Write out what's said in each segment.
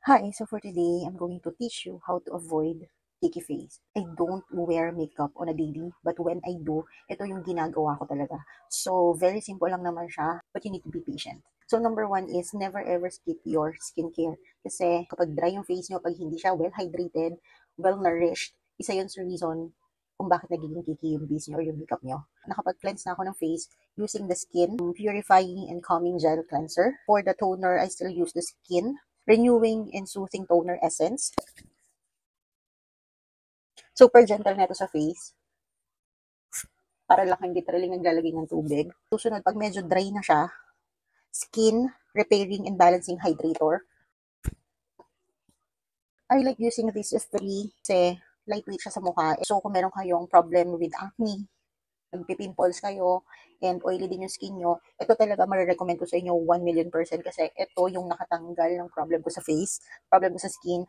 Hi, so for today, I'm going to teach you how to avoid cakey face. I don't wear makeup on a daily, but when I do, ito yung ginagawa ko talaga. So, very simple lang naman siya, but you need to be patient. So, number one is never ever skip your skincare. Kasi kapag dry yung face nyo, pag hindi siya well-hydrated, well-nourished, isa yun sa reason kung bakit nagiging cakey yung base nyo or yung makeup nyo. Nakapag-cleanse na ako ng face using the Skin Purifying and Calming Gel Cleanser. For the toner, I still use the Skin Renewing and Soothing Toner Essence. Super gentle neto sa face. Para lang kang literally naglalagay ng tubig. Susunod, pag medyo dry na siya, Skin Repairing and Balancing Hydrator. I like using this three kasi lightweight siya sa mukha. So, kung meron kayong problem with acne, nagpipimples kayo, and oily din yung skin nyo, ito talaga marirecommend ko sa inyo 1,000,000% kasi ito yung nakatanggal ng problem ko sa face, problem ko sa skin.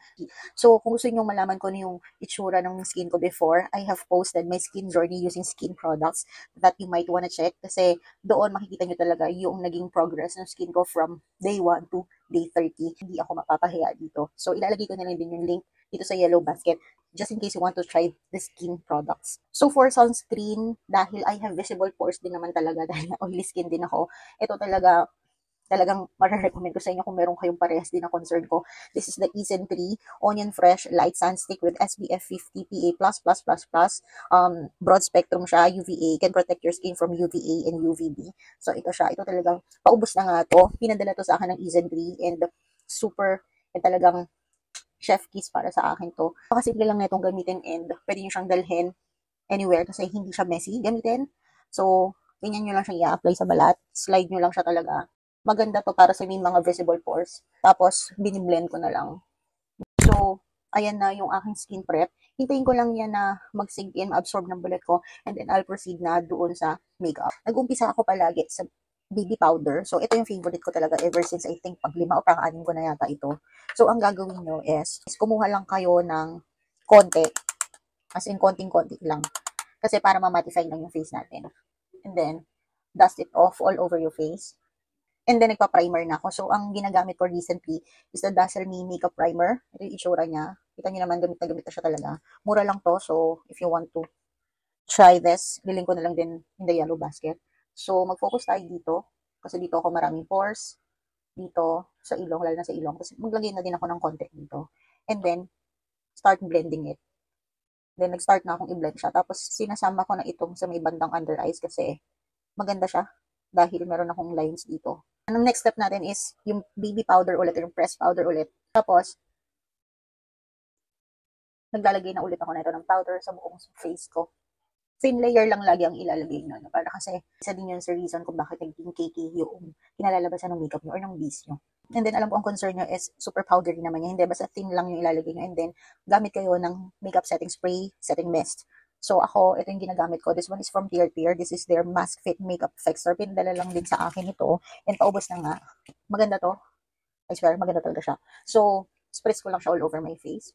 So, kung gusto nyo malaman ko ano yung itsura ng skin ko before, I have posted my skin journey using skin products that you might wanna check kasi doon makikita nyo talaga yung naging progress ng skin ko from day 1 to day 30. Hindi ako mapapahiya dito. So, ilalagay ko na lang din yung link dito sa yellow basket just in case you want to try the skin products. So for sunscreen, dahil I have visible pores din naman talaga, dahil oily skin din ako, ito talagang marirecommend ko sa inyo kung meron kayong parehas din na concern ko. This is the Easen 3 Onion Fresh Light Sunstick with SPF 50 PA++++. Broad spectrum siya, UVA, can protect your skin from UVA and UVB. So ito siya, ito talagang paubos na nga to. Pinadala to sa akin ng Easen 3 and super, and talagang chef kiss para sa akin to. Simple lang na itong gamitin and pwede nyo siyang dalhin anywhere kasi hindi siya messy gamitin. So, ganyan nyo lang siya i-apply sa balat. Slide nyo lang siya talaga. Maganda to para sa may mga visible pores. Tapos, biniblend ko na lang. So, ayan na yung aking skin prep. Hintayin ko lang yan na mag-sink in, ma-absorb ng bullet ko, and then I'll proceed na doon sa makeup. Nag-umpisa ako palagi sa baby powder. So, ito yung favorite ko talaga ever since I think pag 5 o pang-6 ko na yata ito. So, ang gagawin nyo is kumuha lang kayo ng konti. As in, konting-konti lang. Kasi para ma-mattify lang yung face natin. And then, dust it off all over your face. And then, nagpa-primer na ako. So, ang ginagamit ko recently is the Dazzle Me Makeup Primer. Ito yung itsura niya. Kita niyo naman, gamit na siya talaga. Mura lang to. So, if you want to try this, lilink ko na lang din in the yellow basket. So, mag-focus tayo dito. Kasi dito ako maraming pores. Dito, sa ilong, lalo na sa ilong. Kasi maglagay na din ako ng konti dito. And then, start blending it. Then, nag-start na akong i-blend siya. Tapos, sinasama ko na itong sa may bandang under eyes kasi maganda siya dahil meron akong lines dito. Ang next step natin is yung baby powder ulit, yung pressed powder ulit. Tapos, naglalagay na ulit ako na ito ng powder sa buong face ko. Thin layer lang lagi ang ilalagay nyo. Para kasi, isa din yun sa reason kung bakit naging cakey yung kinalalabasan ng makeup nyo or ng base nyo. And then, alam ko ang concern nyo is super powdery naman yan. Hindi, basta thin lang yung ilalagay nyo. And then, gamit kayo ng makeup setting spray, setting mist. So, ako, ito yung ginagamit ko. This one is from Tear Tear. This is their Mask Fit Makeup Fixer. Pinadala lang din sa akin ito. And paubos na nga. Maganda to. I swear, maganda talaga siya. So, spritz ko lang siya all over my face.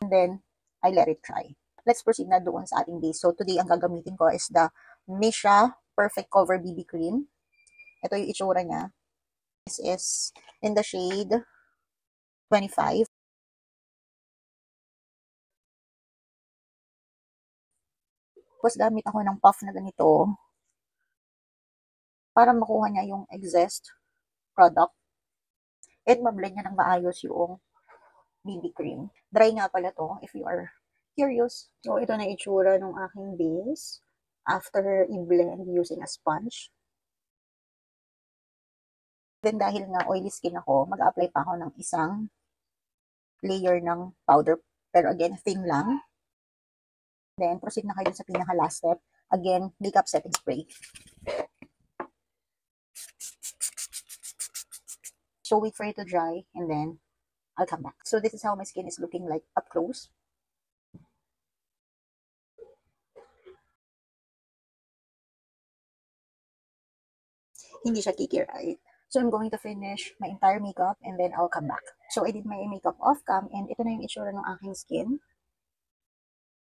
And then, I let it dry. Let's proceed na doon sa ating base. So, today, ang gagamitin ko is the Missha Perfect Cover BB Cream. Ito yung itsura niya. This is in the shade 25. Tapos, gamit ako ng puff na ganito para makuha niya yung exist product. At mablend niya ng maayos yung BB cream. Dry nga pala to if you are curious. So, ito na itsura ng aking base after i-blend using a sponge. Then, dahil nga oily skin ako, mag-apply pa ako ng isang layer ng powder. Pero again, thin lang. Then, proceed na kayo sa pinaka-last step. Again, makeup setting spray. So, wait for it to dry and then I'll come back. So, this is how my skin is looking like up close. Hindi siya kiki, right? So, I'm going to finish my entire makeup and then I'll come back. So, I did my makeup off cam and ito na yung itsura ng aking skin.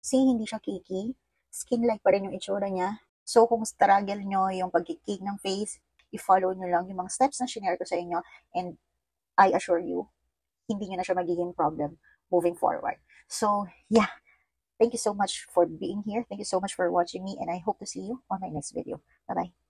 See, hindi siya kiki. Skin-like pa rin yung itsura niya. So, kung struggle nyo yung pagkikik ng face, i-follow nyo lang yung mga steps na shinare ko sa inyo and I assure you, hindi nyo na siya magiging problem moving forward. So, yeah. Thank you so much for being here. Thank you so much for watching me, and I hope to see you on my next video. Bye-bye.